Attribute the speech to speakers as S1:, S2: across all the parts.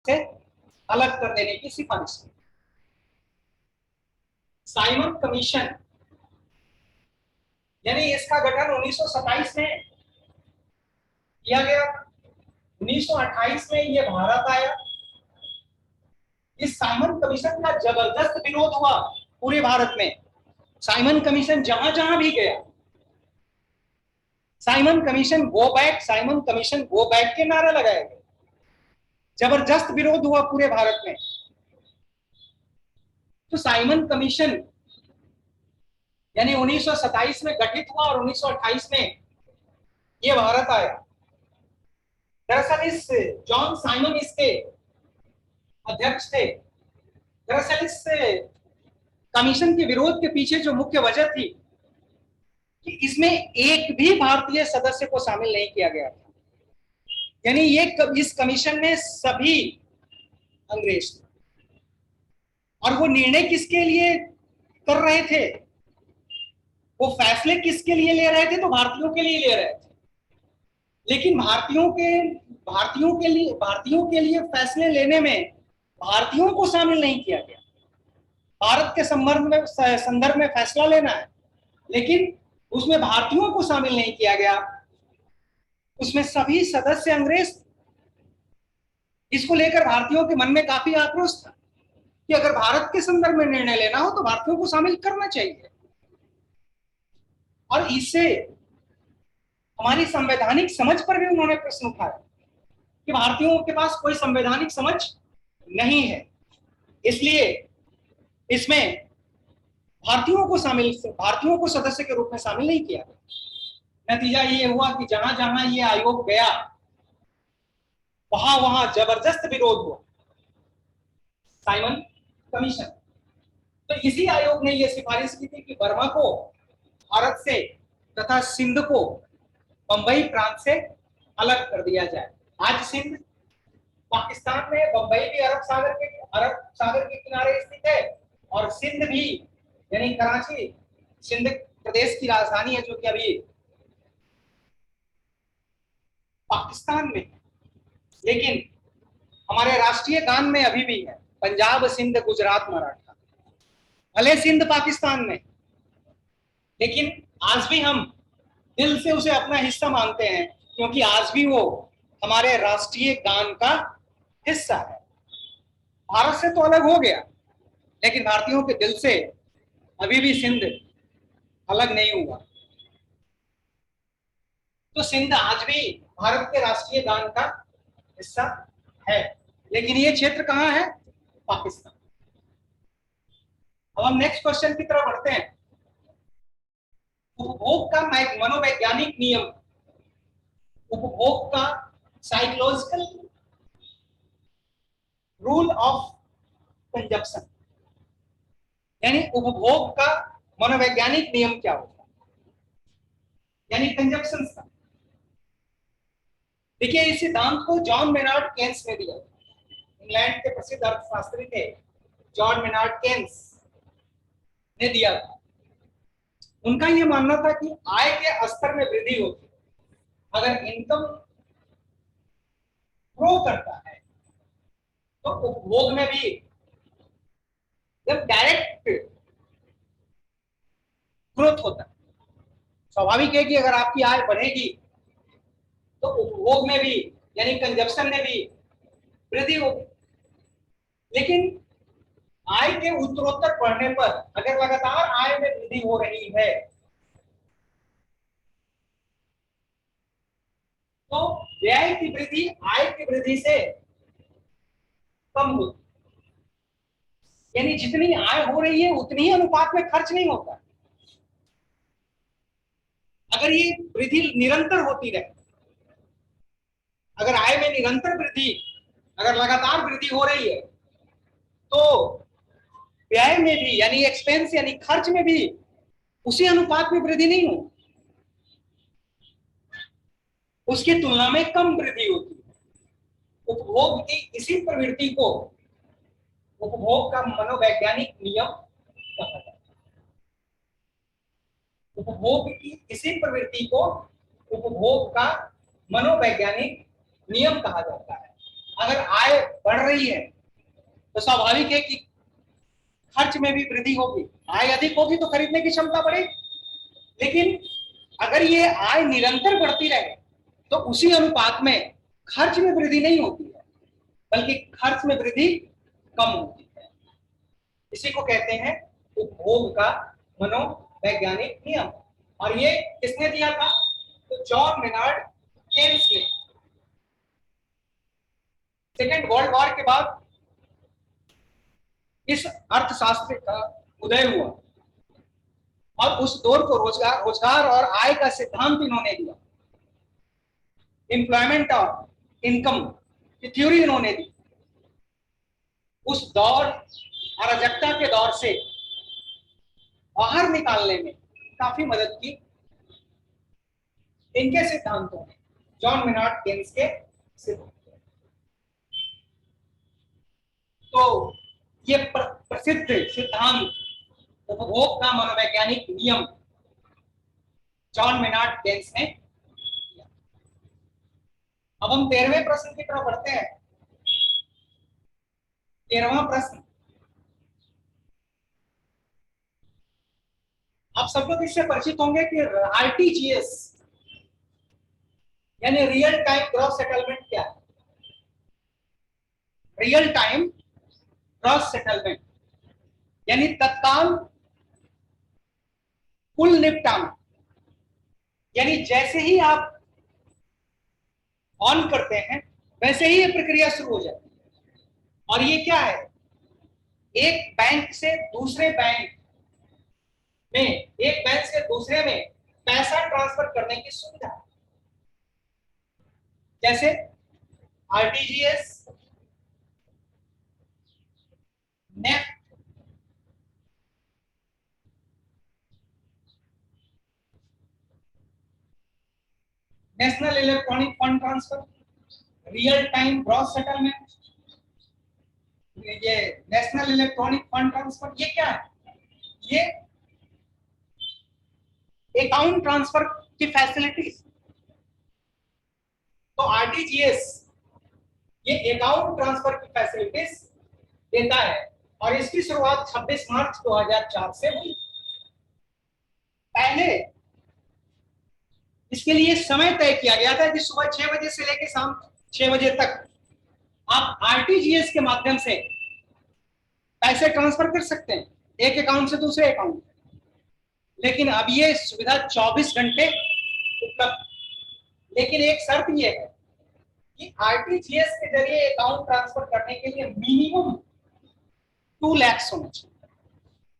S1: से अलग कर देने की सिफारिश की। साइमन कमीशन, यानी इसका गठन 1927 में किया गया। 1928 में ये भारत आया। इस साइमन कमीशन का जबरदस्त विरोध हुआ पूरे भारत में। साइमन कमीशन जहां जहां भी गया, Simon commission go back, Simon commission go back के नारा लगाए गए। जबरदस्त विरोध हुआ पूरे भारत में। तो साइमन कमीशन यानी 1927 में गठित हुआ और 1928 में यह भारत आया। दरअसल इस जॉन साइमन इसके अध्यक्ष थे। दरअसल इस कमीशन के विरोध के पीछे जो मुख्य वजह थी कि इसमें एक भी भारतीय सदस्य को शामिल नहीं किया गया था। यानी ये इस कमीशन में सभी अंग्रेज थे। और वो निर्णय किसके लिए कर रहे थे, वो फैसले किसके लिए ले रहे थे, तो भारतीयों के लिए ले रहे थे। लेकिन भारतीयों के लिए फैसले लेने में भारतीयों को शामिल नहीं किया गया। भारत के संदर्भ में फैसला लेना है, लेकिन उसमें भारतीयों को शामिल नहीं किया गया। उसमें सभी सदस्य अंग्रेज। इसको लेकर भारतीयों के मन में काफी आक्रोश था कि अगर भारत के संदर्भ में निर्णय लेना हो तो भारतीयों को शामिल करना चाहिए। और इससे हमारी संवैधानिक समझ पर भी उन्होंने प्रश्न उठाया कि भारतीयों के पास कोई संवैधानिक समझ नहीं है, इसलिए इसमें भारतीयों को सदस्य के रूप में शामिल नहीं किया गया। नतीजा ये हुआ कि जहां जहां ये आयोग गया वहां वहां जबरदस्त विरोध हुआ साइमन कमीशन। तो इसी आयोग ने यह सिफारिश की थी कि बर्मा को भारत से तथा सिंध को बंबई प्रांत से अलग कर दिया जाए। आज सिंध पाकिस्तान में, बंबई भी अरब सागर के किनारे स्थित है, और सिंध भी यानी कराची सिंध प्रदेश की राजधानी है, जो कि अभी पाकिस्तान में। लेकिन हमारे राष्ट्रीय गान में अभी भी है पंजाब सिंध गुजरात मराठा। भले सिंध पाकिस्तान में, लेकिन आज भी हम दिल से उसे अपना हिस्सा मानते हैं, क्योंकि आज भी वो हमारे राष्ट्रीय गान का हिस्सा है। भारत से तो अलग हो गया, लेकिन भारतीयों के दिल से अभी भी सिंध अलग नहीं हुआ। तो सिंध आज भी भारत के राष्ट्रीय गान का हिस्सा है, लेकिन ये क्षेत्र कहां है? पाकिस्तान। अब हम नेक्स्ट क्वेश्चन की तरफ बढ़ते हैं। उपभोग का मनोवैज्ञानिक नियम, उपभोग का साइकोलॉजिकल रूल ऑफ कंजप्शन, यानी उपभोग का मनोवैज्ञानिक नियम क्या होता है, यानी कंजप्शन का। देखिए, इस सिद्धांत को जॉन मेनार्ड केन्स ने दिया। इंग्लैंड के प्रसिद्ध अर्थशास्त्री थे जॉन मेनार्ड केन्स ने दिया था। उनका यह मानना था कि आय के स्तर में वृद्धि होती है अगर इनकम ग्रो करता है, तो उपभोग में भी जब डायरेक्ट ग्रोथ होता है। स्वाभाविक है कि अगर आपकी आय बढ़ेगी तो उपभोग में भी यानी कंजप्शन में भी वृद्धि होगी। लेकिन आय के उत्तरोत्तर बढ़ने पर अगर लगातार आय में वृद्धि हो रही है तो व्यय की वृद्धि आय की वृद्धि से कम होती, यानी जितनी आय हो रही है उतनी ही अनुपात में खर्च नहीं होता। अगर ये वृद्धि निरंतर होती रहे, अगर आय में निरंतर वृद्धि, अगर लगातार वृद्धि हो रही है, तो व्यय में भी यानी एक्सपेंस यानी खर्च में भी उसी अनुपात में वृद्धि नहीं हो, उसकी तुलना में कम वृद्धि होती है। उपभोग की इसी प्रवृत्ति को उपभोग का मनोवैज्ञानिक नियम कहा जाता है। उपभोग की इसी प्रवृत्ति को उपभोग का मनोवैज्ञानिक नियम कहा जाता है। अगर आय बढ़ रही है तो स्वाभाविक है कि खर्च में भी वृद्धि होगी। आय अधिक होगी तो खरीदने की क्षमता बढ़ेगी। लेकिन अगर ये आय निरंतर बढ़ती रहे तो उसी अनुपात में खर्च में वृद्धि नहीं होती है, बल्कि खर्च में वृद्धि कम होती है। इसी को कहते हैं उपभोग का मनोवैज्ञानिक नियम। और ये किसने दिया था? तो जॉन मेनार्ड केन्स ने। सेकेंड वर्ल्ड वॉर के बाद इस अर्थशास्त्र का उदय हुआ और उस दौर को रोजगार और आय का सिद्धांत इन्होंने दिया। एम्प्लॉयमेंट और इनकम की थ्योरी इन्होंने दी। उस दौर अराजकता के दौर से बाहर निकालने में काफी मदद की इनके सिद्धांतों ने, जॉन मेनार्ड केन्स के सिद्धांत। तो ये प्रसिद्ध सिद्धांत उपभोग का मनोवैज्ञानिक नियम जॉन मेनार्ड केन्स ने दिया। अब हम 13वें प्रश्न की तरफ बढ़ते हैं। 13वां प्रश्न, आप सब लोग इससे परिचित होंगे कि आरटीजीएस यानी रियल टाइम ग्रॉस सेटलमेंट क्या है? रियल टाइम ग्रॉस सेटलमेंट यानी तत्काल कुल निपटान। यानी जैसे ही आप ऑन करते हैं वैसे ही ये प्रक्रिया शुरू हो जाती है। और ये क्या है? एक बैंक से दूसरे बैंक में, एक बैंक से दूसरे में पैसा ट्रांसफर करने की सुविधा, जैसे RTGS, NEFT, national electronic fund transfer, real time gross settlement, ये नेशनल इलेक्ट्रॉनिक फंड ट्रांसफर, ये क्या है? ये अकाउंट ट्रांसफर की फैसिलिटीज। तो आरटीजीएस ये अकाउंट ट्रांसफर की फैसिलिटीज देता है और इसकी शुरुआत 26 मार्च 2004 से हुई। पहले इसके लिए समय तय किया गया था कि सुबह 6 बजे से लेकर शाम 6 बजे तक आप आरटीजीएस के माध्यम से पैसे ट्रांसफर कर सकते हैं एक अकाउंट से दूसरे अकाउंट। लेकिन अब ये सुविधा 24 घंटे उपलब्ध। लेकिन एक शर्त ये है कि आरटीजीएस के जरिए अकाउंट ट्रांसफर करने के लिए मिनिमम 2 लाख होना चाहिए।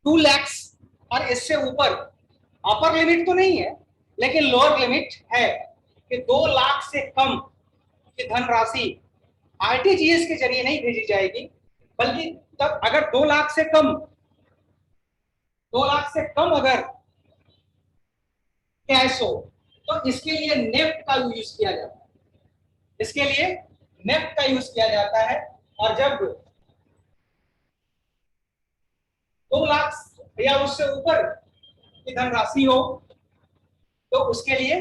S1: 2 लाख और इससे ऊपर अपर लिमिट तो नहीं है, लेकिन लोअर लिमिट है कि 2 लाख से कम की धनराशि आरटीजीएस के जरिए नहीं भेजी जाएगी, बल्कि तब अगर 2 लाख से कम, 2 लाख से कम अगर कैश हो तो इसके लिए नेफ्ट का यूज किया जाता है। इसके लिए नेफ्ट का यूज किया जाता है। और जब 2 लाख या उससे ऊपर की धनराशि हो तो उसके लिए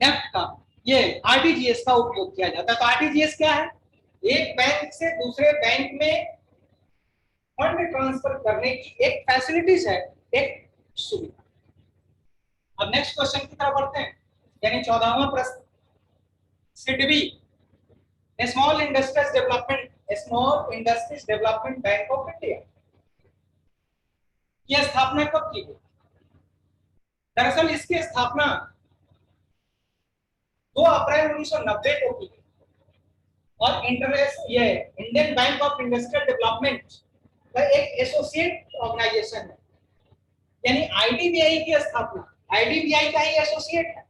S1: नेफ्ट का, ये आरटीजीएस का उपयोग किया जाता है। तो आरटीजीएस क्या है? एक बैंक से दूसरे बैंक में फंड ट्रांसफर करने की एक फैसिलिटीज है, एक सुविधा। अब नेक्स्ट क्वेश्चन की तरफ बढ़ते हैं, यानी 14वां प्रश्न। SIDBI small industries development bank of India की स्थापना कब की गई? दरअसल इसकी स्थापना 2 अप्रैल 1990 को की गई और ये Indian bank of industrial development का एक एसोसिएट ऑर्गेनाइजेशन है। यानी आईडीबीआई की स्थापना आईडीबीआई का ही एसोसिएट है।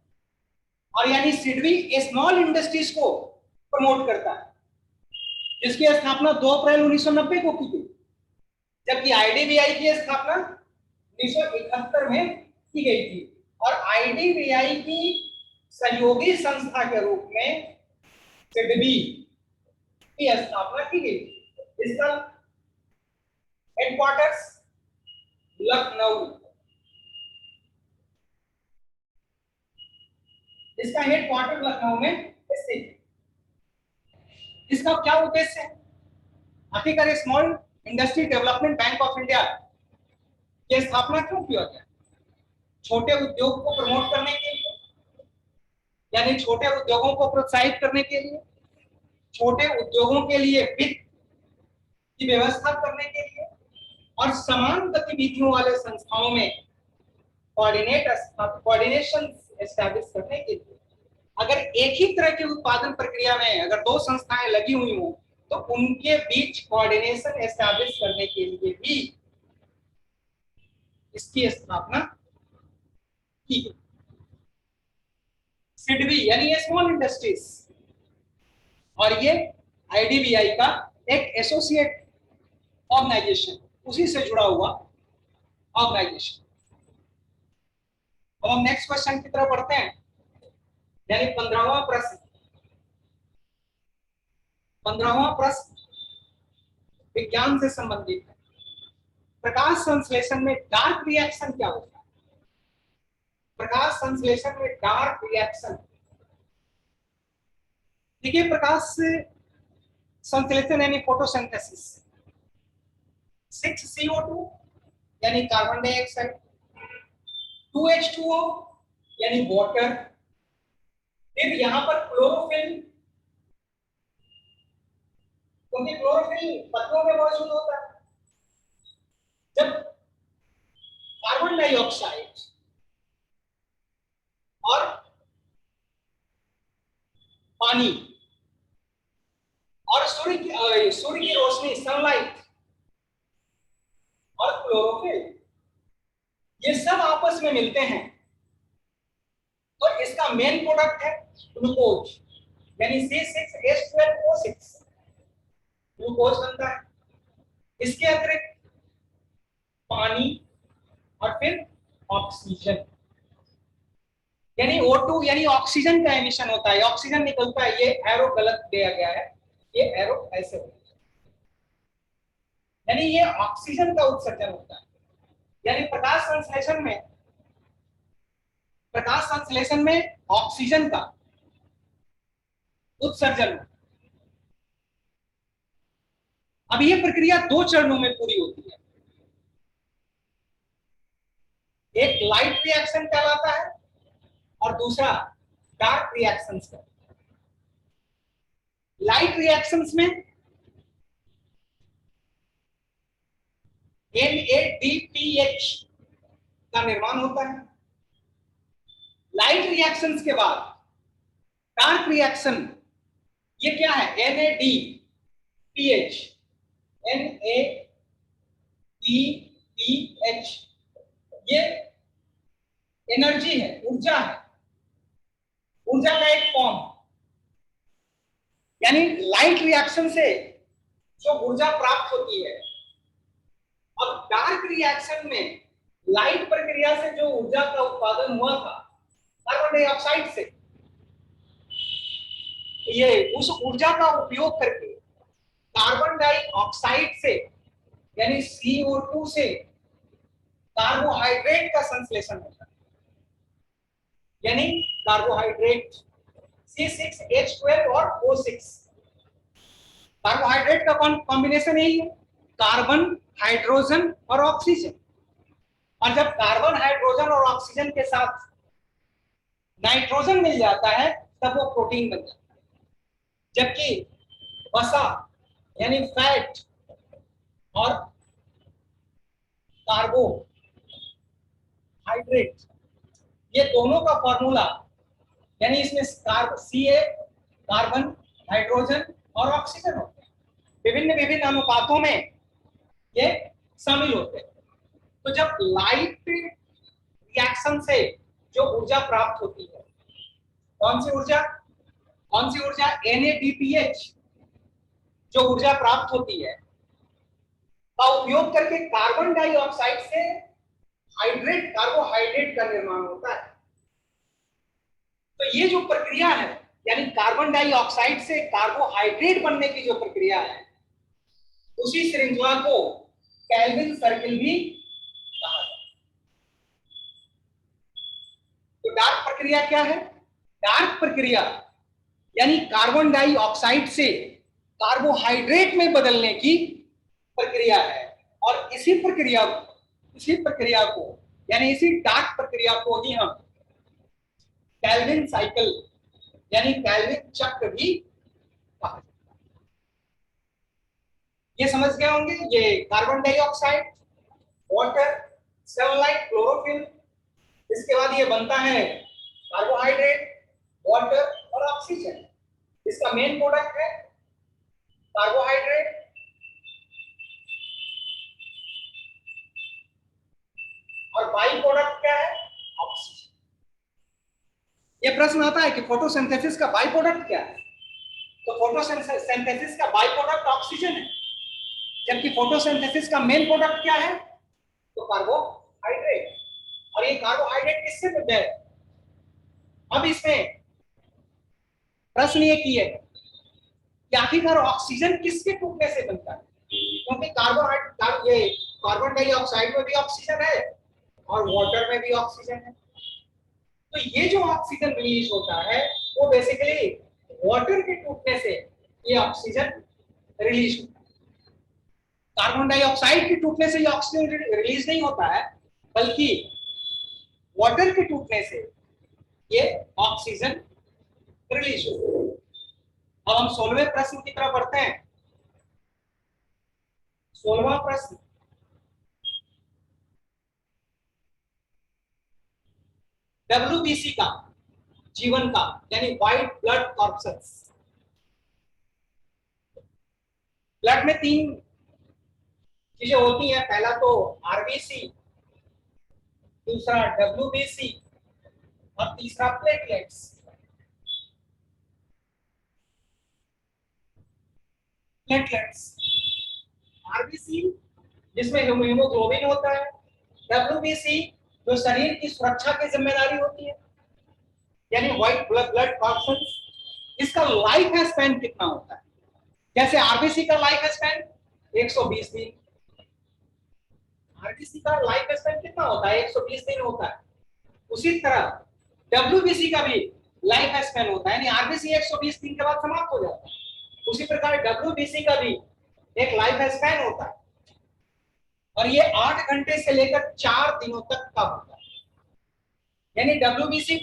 S1: और यानी सिडबी स्मॉल इंडस्ट्रीज को प्रमोट करता है, जिसकी स्थापना 2 अप्रैल 1990 को की गई, जबकि आईडीबीआई की स्थापना 1971 में की गई थी। और आईडीबीआई की सहयोगी संस्था के रूप में सिडबी की स्थापना की गई। इसका हेडक्वार्टर्स लखनऊ, इसका हेडक्वार्टर लखनऊ में स्थित। इसका क्या उद्देश्य है? आखिरकार small industry development bank of India की स्थापना क्यों किया गया? छोटे उद्योग को प्रमोट करने के लिए, यानी छोटे उद्योगों को प्रोत्साहित करने के लिए, छोटे उद्योगों के लिए वित्त की व्यवस्था करने के लिए और समान गतिविधियों वाले संस्थाओं में कोऑर्डिनेशन एस्टैब्लिश करने के लिए। अगर एक ही तरह की उत्पादन प्रक्रिया में अगर दो संस्थाएं लगी हुई हों तो उनके बीच कोऑर्डिनेशन एस्टैब्लिश करने के लिए भी इसकी स्थापना की गई। सिडबी यानी स्मॉल इंडस्ट्रीज, और ये आईडीबीआई का एक एसोसिएट ऑर्गेनाइजेशन, उसी से जुड़ा हुआ ऑर्गेनाइजेशन। अब हम नेक्स्ट क्वेश्चन की तरफ बढ़ते हैं, यानी 15वां प्रश्न। 15वां प्रश्न विज्ञान से संबंधित है। प्रकाश संश्लेषण में डार्क रिएक्शन क्या होता है? प्रकाश संश्लेषण में डार्क रिएक्शन, देखिए प्रकाश संश्लेषण यानी फोटोसिंथेसिस, 6CO2 यानी कार्बन डाइऑक्साइड, 2H2O यानी वाटर, फिर यहां पर क्लोरोफिल, क्योंकि क्लोरोफिल पत्तों में मौजूद होता है। जब कार्बन डाइऑक्साइड और पानी और सूर्य की रोशनी, सनलाइट और क्लोरोफिल, ये सब आपस में मिलते हैं तो इसका मेन प्रोडक्ट है ग्लूकोज, यानी C6H12O6 ग्लूकोज बनता है। इसके अतिरिक्त पानी और फिर ऑक्सीजन, यानी O2 यानी ऑक्सीजन का एमिशन होता है, ऑक्सीजन निकलता है। ये एरो गलत दिया गया है, ये एरो ऐसे होता है, यानी ये ऑक्सीजन का उत्सर्जन होता है। यानी प्रकाश संश्लेषण में ऑक्सीजन का उत्सर्जन होता है। अब ये प्रक्रिया दो चरणों में पूरी होती है। एक लाइट रिएक्शन कहलाता है और दूसरा डार्क रिएक्शंस का। लाइट रिएक्शंस में NADPH का निर्माण होता है। लाइट रिएक्शंस के बाद डार्क रिएक्शन, ये क्या है? NADPH, NADPH, ये एनर्जी है, ऊर्जा है, ऊर्जा का एक फॉर्म। यानी लाइट रिएक्शन से जो ऊर्जा प्राप्त होती है, अब डार्क रिएक्शन में लाइट प्रक्रिया से जो ऊर्जा का उत्पादन हुआ था कार्बन डाइऑक्साइड से, ये उस ऊर्जा का उपयोग करके कार्बन डाइऑक्साइड से यानी CO2 से कार्बोहाइड्रेट का संश्लेषण होता है। यानी कार्बोहाइड्रेट C6H12 और O6, कार्बोहाइड्रेट का कॉम्बिनेशन यही है, कार्बन, हाइड्रोजन और ऑक्सीजन। और जब कार्बन, हाइड्रोजन और ऑक्सीजन के साथ नाइट्रोजन मिल जाता है तब वो प्रोटीन बन जाता है। जबकि वसा यानी फैट और कार्बोहाइड्रेट, ये दोनों का फॉर्मूला, यानी इसमें Ca कार्बन, हाइड्रोजन और ऑक्सीजन होते हैं, विभिन्न अनुपातों में ये शामिल होते हैं। तो जब लाइट रिएक्शन से जो ऊर्जा प्राप्त होती है, कौन सी ऊर्जा? NADPH, जो ऊर्जा प्राप्त होती है का उपयोग करके कार्बन डाइऑक्साइड से कार्बोहाइड्रेट का निर्माण होता है। तो ये जो प्रक्रिया है, यानी कार्बन डाइऑक्साइड से कार्बोहाइड्रेट बनने की जो प्रक्रिया है, उसी श्रृंखला को केल्विन सर्किल भी कहा जाता है। तो डार्क प्रक्रिया क्या है? डार्क प्रक्रिया यानी कार्बन डाइऑक्साइड से कार्बोहाइड्रेट में बदलने की प्रक्रिया है। और इसी प्रक्रिया को यानी इसी डार्क प्रक्रिया को ही हम कैल्विन साइकिल यानी कैल्विन चक्र भी कहा जाता है। ये समझ गए होंगे, ये carbon dioxide, water, sunlight, chlorophyll, इसके बाद ये बनता है कार्बोहाइड्रेट, वाटर और ऑक्सीजन। इसका मेन प्रोडक्ट है कार्बोहाइड्रेट और बाई प्रोडक्ट क्या है, ऑक्सीजन। ये प्रश्न आता है कि फोटोसिंथेसिस का बाई प्रोडक्ट क्या है, तो फोटोसिंथेसिस का बाई प्रोडक्ट ऑक्सीजन है, जबकि फोटोसिंथेसिस का मेन प्रोडक्ट क्या है, तो कार्बोहाइड्रेट। और ये कार्बोहाइड्रेट किससे बनता है? अब इसमें प्रश्न ये किए कि आखिरकार ऑक्सीजन किसके टूटने से बनता है, क्योंकि ये कार्बन डाइऑक्साइड में भी ऑक्सीजन है और वाटर में भी ऑक्सीजन है। तो ये जो ऑक्सीजन रिलीज होता है वो बेसिकली वाटर के टूटने से ये ऑक्सीजन रिलीज होता है। कार्बन डाइऑक्साइड के टूटने से ये ऑक्सीजन रिलीज नहीं होता है, बल्कि वाटर के टूटने से ये ऑक्सीजन रिलीज होता है। अब हम 16वें प्रश्न की तरफ बढ़ते हैं। 16वां प्रश्न, डब्ल्यूबीसी का जीवन का यानी व्हाइट ब्लड कॉर्पसेस। ब्लड में 3 चीजें होती हैं, पहला तो आरबीसी, दूसरा डब्ल्यूबीसी और तीसरा प्लेटलेट्स। आरबीसी जिसमें हीमोग्लोबिन होता है, डब्ल्यूबीसी जो शरीर की सुरक्षा की जिम्मेदारी होती है यानी व्हाइट ब्लड कॉर्पसेस। इसका लाइफ स्पैन कितना होता है? जैसे आरबीसी का लाइफ स्पैन 120 दिन, आरबीसी का लाइफ स्पैन कितना होता है? 120 दिन होता है। उसी तरह डब्ल्यूबीसी का भी लाइफ स्पैन होता है, यानी आरबीसी 120 दिन के बाद समाप्त हो जाता है, उसी प्रकार डब्ल्यूबीसी का भी एक लाइफ स्पैन होता है और ये 8 घंटे से लेकर 4 दिनों तक का होता है। यानी डब्ल्यूबीसी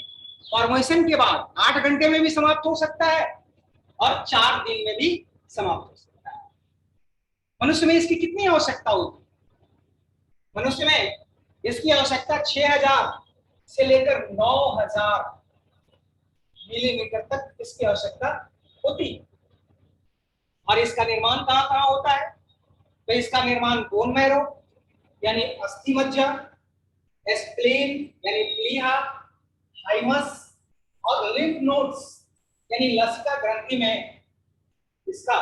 S1: फॉर्मेशन के बाद 8 घंटे में भी समाप्त हो सकता है और 4 दिन में भी समाप्त हो सकता है। मनुष्य में इसकी कितनी आवश्यकता होती है? मनुष्य में इसकी आवश्यकता 6000 से लेकर 9000 मिलीमीटर तक इसकी आवश्यकता होती है। और इसका निर्माण कहां कहां होता है? तो इसका निर्माण बोन मैरो यानी अस्थि मज्जा, स्प्लीन यानी प्लीहा, हाइमस और लिम्फ नोड्स यानी लसिका ग्रंथि में इसका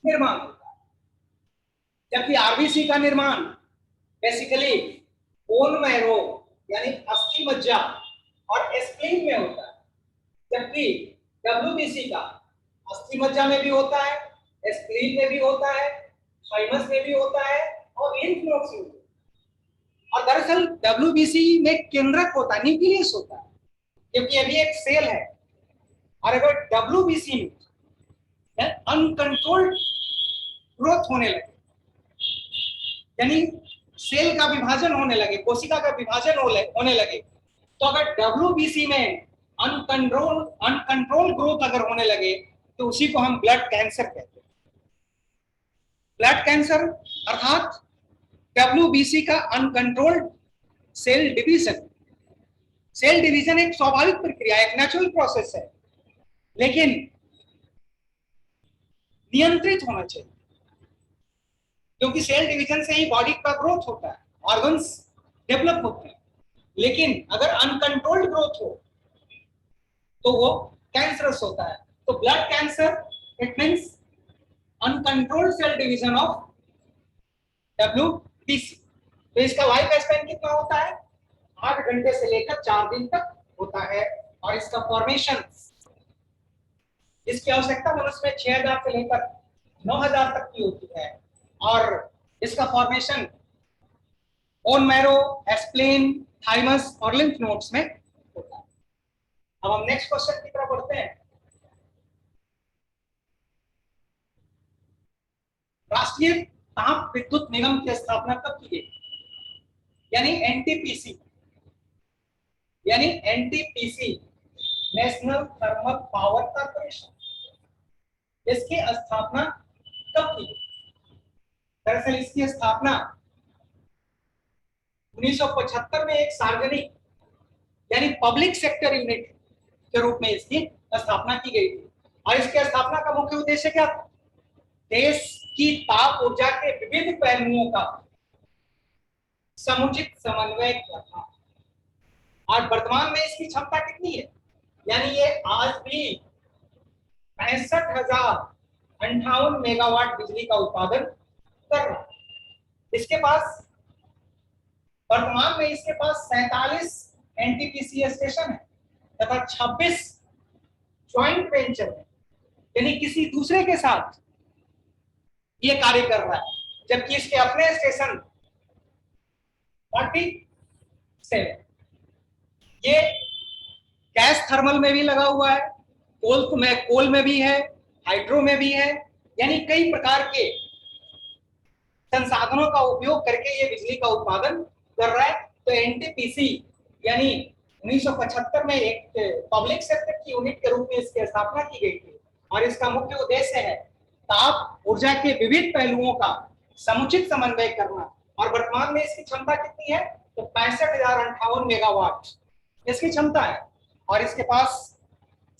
S1: निर्माण होता है। जबकि आरबीसी का निर्माण बेसिकली बोन मैरो यानी अस्थि मज्जा और स्प्लीन में होता है, जबकि डब्ल्यूबीसी का अस्थि मज्जा में भी होता है, स्प्लीन में भी होता है, थाइमस में भी होता है और लिम्फ नोड्स में होता है। और दरअसल डब्ल्यूबीसी में केंद्रक होता है, न्यूक्लियस होता है, क्योंकि अभी एक सेल है। और अगर डब्ल्यूबीसी में अनकंट्रोल्ड ग्रोथ होने लगे यानी सेल का विभाजन होने लगे, कोशिका का विभाजन होने लगे, तो अगर डब्ल्यूबीसी में अनकंट्रोल ग्रोथ अगर होने लगे तो उसी को हम ब्लड कैंसर कहते हैं। ब्लड कैंसर अर्थात डब्ल्यूबीसी का uncontrolled cell division. Cell division एक स्वाभाविक प्रक्रिया, एक नेचुरल प्रोसेस है, लेकिन नियंत्रित होना चाहिए, क्योंकि सेल डिवीजन से ही बॉडी का ग्रोथ होता है, ऑर्गन्स डेवलप होते हैं। लेकिन अगर अनकंट्रोल्ड ग्रोथ हो तो वो कैंसरस होता है। तो blood cancer it means uncontrolled cell division of WBC. तो इसका लाइफ स्पैन कितना होता है? 8 घंटे से लेकर 4 दिन तक होता है। और इसका फॉर्मेशन, इसकी आवश्यकता मनुष्य में 6000 से लेकर 9000 तक की होती है और इसका formation bone marrow, spleen, thymus और लिम्फ नोड्स में होता है। अब हम नेक्स्ट क्वेश्चन की तरफ बढ़ते हैं। राष्ट्रीय ताप विद्युत निगम की स्थापना कब की गई? यानी एनटीपीसी, यानी NTPC, national thermal power corporation, इसकी स्थापना कब की गई? दरअसल इसकी स्थापना 1975 में एक सार्वजनिक यानी पब्लिक सेक्टर यूनिट के रूप में इसकी स्थापना की गई थी। और इसकी स्थापना का मुख्य उद्देश्य क्या था? देश की ताप ऊर्जा के विविध पहलुओं का समुचित समन्वय करना। और वर्तमान में इसकी क्षमता कितनी है? यानी ये आज भी 65,058 मेगावाट बिजली का उत्पादन कर रहा है। इसके पास वर्तमान में इसके पास 47 एनटीपीसी स्टेशन है तथा 26 ज्वाइंट वेंचर है, यानी किसी दूसरे के साथ ये कार्य कर रहा है, जबकि इसके अपने स्टेशन 47। ये गैस थर्मल में भी लगा हुआ है, कोल में भी है, हाइड्रो में भी है, यानी कई प्रकार के संसाधनों का उपयोग करके ये बिजली का उत्पादन कर रहा है। तो एनटीपीसी यानी 1975 में एक पब्लिक सेक्टर की यूनिट के रूप में इसकी स्थापना की गई थी और इसका मुख्य उद्देश्य है ताप ऊर्जा के विविध पहलुओं का समुचित समन्वय करना। और वर्तमान में इसकी क्षमता कितनी है? तो 65,058 मेगावाट इसकी क्षमता है और इसके पास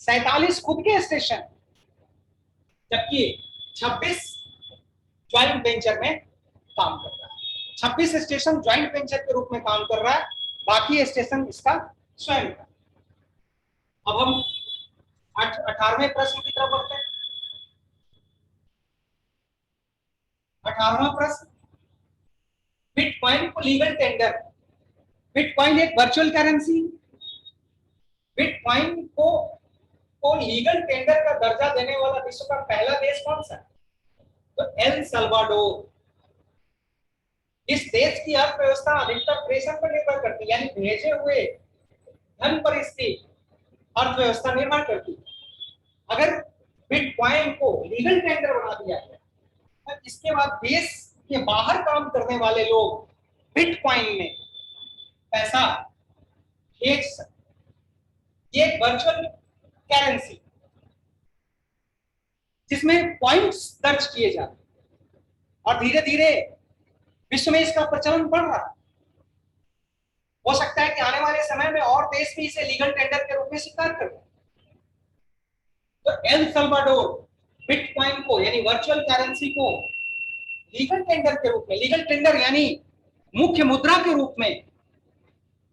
S1: 47 खुद के स्टेशन, जबकि 26 ज्वाइंट वेंचर में काम कर रहा है। 26 स्टेशन ज्वाइंट वेंचर के रूप में काम कर रहा है, बाकी स्टेशन इसका स्वयं का। अब हम 18वें प्रश्न की तरफ बढ़ते हैं। 18वां प्रश्न, बिटकॉइन को लीगल टेंडर, बिटकॉइन एक वर्चुअल करेंसी, बिटकॉइन को लीगल टेंडर का दर्जा देने वाला विश्व का पहला देश कौन सा है? तो एल सल्वाडोर। इस देश की अर्थव्यवस्था अधिकतर प्रेषण पर निर्भर करती है, यानी भेजे हुए धन पर इसकी अर्थव्यवस्था निर्भर करती है। अगर बिटकॉइन को लीगल टेंडर बना दिया जाए तो इसके बाद देश के बाहर काम करने वाले लोग बिटकॉइन में पैसा भेज सकते। ये वर्चुअल करेंसी जिसमें पॉइंट्स दर्ज किए जाते और धीरे धीरे विश्व में इसका प्रचलन बढ़ रहा है। हो सकता है कि आने वाले समय में और देश भी इसे लीगल टेंडर के रूप में स्वीकार करें। तो एल सल्वाडोर बिटकॉइन को यानी वर्चुअल करेंसी को लीगल टेंडर के रूप में, लीगल टेंडर यानी मुख्य मुद्रा के रूप में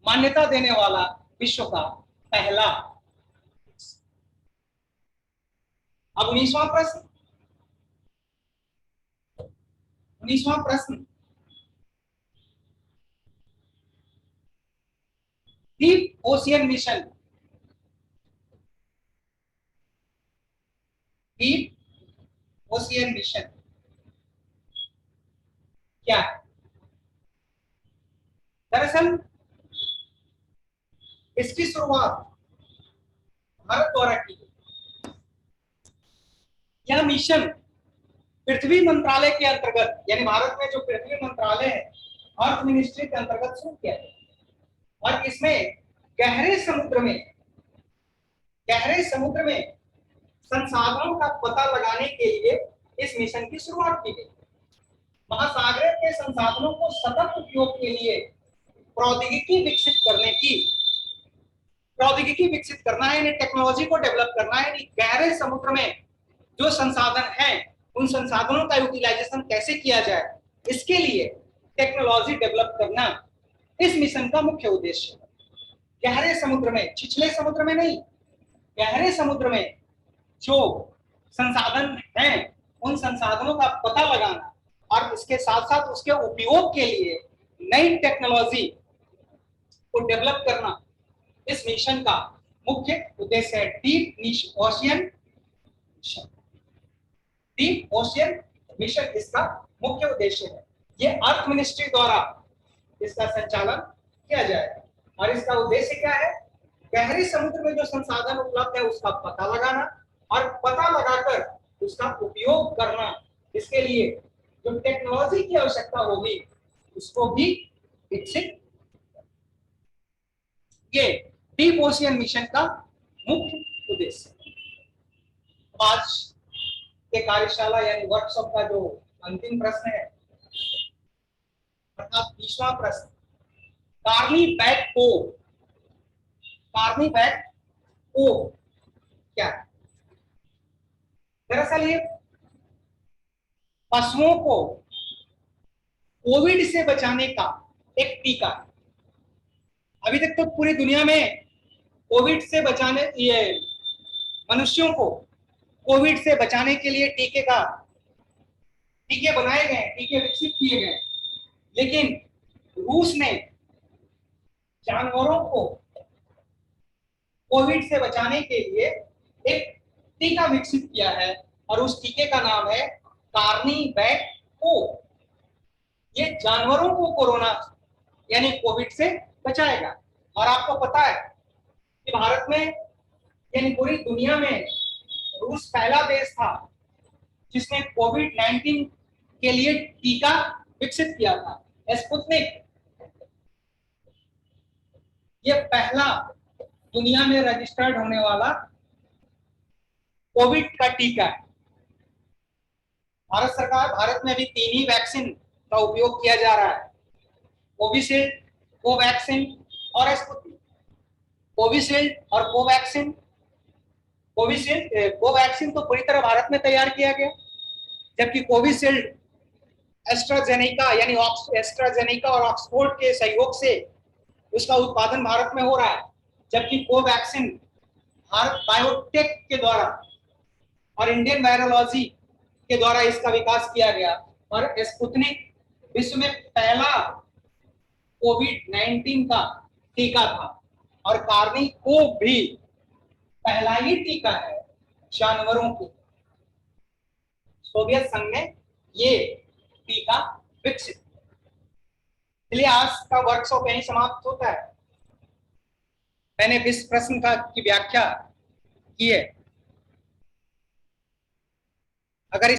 S1: मान्यता देने वाला विश्व का पहला। अब 19वां प्रश्न, 19वां प्रश्न, deep ocean mission, deep ocean mission क्या है? दरअसल इसकी शुरुआत भारत द्वारा की गई। यह मिशन पृथ्वी मंत्रालय के अंतर्गत, यानी भारत में जो पृथ्वी मंत्रालय है, अर्थ मिनिस्ट्री के अंतर्गत शुरू किया गया और इसमें गहरे समुद्र में संसाधनों का पता लगाने के लिए इस मिशन की शुरुआत की गई। महासागर के संसाधनों को सतत उपयोग के लिए प्रौद्योगिकी विकसित करना है, यानी टेक्नोलॉजी को डेवलप करना है। यानी गहरे समुद्र में जो संसाधन हैं उन संसाधनों का यूटिलाइजेशन कैसे किया जाए, इसके लिए टेक्नोलॉजी डेवलप करना इस मिशन का मुख्य उद्देश्य है। गहरे समुद्र में, छिछले समुद्र में नहीं, गहरे समुद्र में जो संसाधन हैं उन संसाधनों का पता लगाना और इसके साथ साथ उसके उपयोग के लिए नई टेक्नोलॉजी को डेवलप करना इस मिशन का मुख्य उद्देश्य है। डीप ओशियन मिशन इसका मुख्य उद्देश्य है। ये अर्थ मिनिस्ट्री द्वारा इसका संचालन किया जाएगा और इसका उद्देश्य क्या है? गहरे समुद्र में जो संसाधन उपलब्ध है उसका पता लगाना और पता लगाकर उसका उपयोग करना। इसके लिए जो टेक्नोलॉजी की आवश्यकता होगी उसको भी विकसित। ये डीप ओशियन मिशन का मुख्य उद्देश्य। आज के कार्यशाला यानी वर्कशॉप का जो अंतिम प्रश्न है अर्थात 20वां प्रश्न, कार्नी बैक को, कार्नी बैक को क्या है? दरअसल ये पशुओं को कोविड से बचाने का एक टीका है। अभी तक तो पूरी दुनिया में कोविड से बचाने, ये मनुष्यों को कोविड से बचाने के लिए टीके बनाए गए, टीके विकसित किए गए, लेकिन रूस ने जानवरों को कोविड से बचाने के लिए एक टीका विकसित किया है और उस टीके का नाम है कार्निवैक को। ये जानवरों को कोरोना यानी कोविड से बचाएगा। और आपको पता है कि भारत में यानी पूरी दुनिया में रूस पहला देश था जिसने कोविड-19 के लिए टीका विकसित किया था, स्पुतनिक। ये पहला दुनिया में रजिस्टर्ड होने वाला कोविड का टीका है। भारत में अभी 3 ही वैक्सीन का उपयोग किया जा रहा है, कोविशील्ड, कोवैक्सीन और स्पुतनिक। कोविशील्ड और कोवैक्सीन, कोवैक्सीन तो पूरी तरह भारत में तैयार किया गया, जबकि कोविशील्ड एस्ट्राजेनेका यानी एस्ट्राजेनेका और ऑक्सफोर्ड के सहयोग से उसका उत्पादन भारत में हो रहा है, जबकि कोवैक्सीन भारत बायोटेक के द्वारा और इंडियन वायरोलॉजी के द्वारा इसका विकास किया गया। और स्पुतनिक विश्व में पहला कोविड-19 का टीका था और कार्नी को भी पहला ही टीका है जानवरों को। सोवियत संघ ने ये टीका विकसित। इसलिए आज का वर्कशॉप यहीं समाप्त होता है। मैंने इस प्रश्न की व्याख्या की है। अगर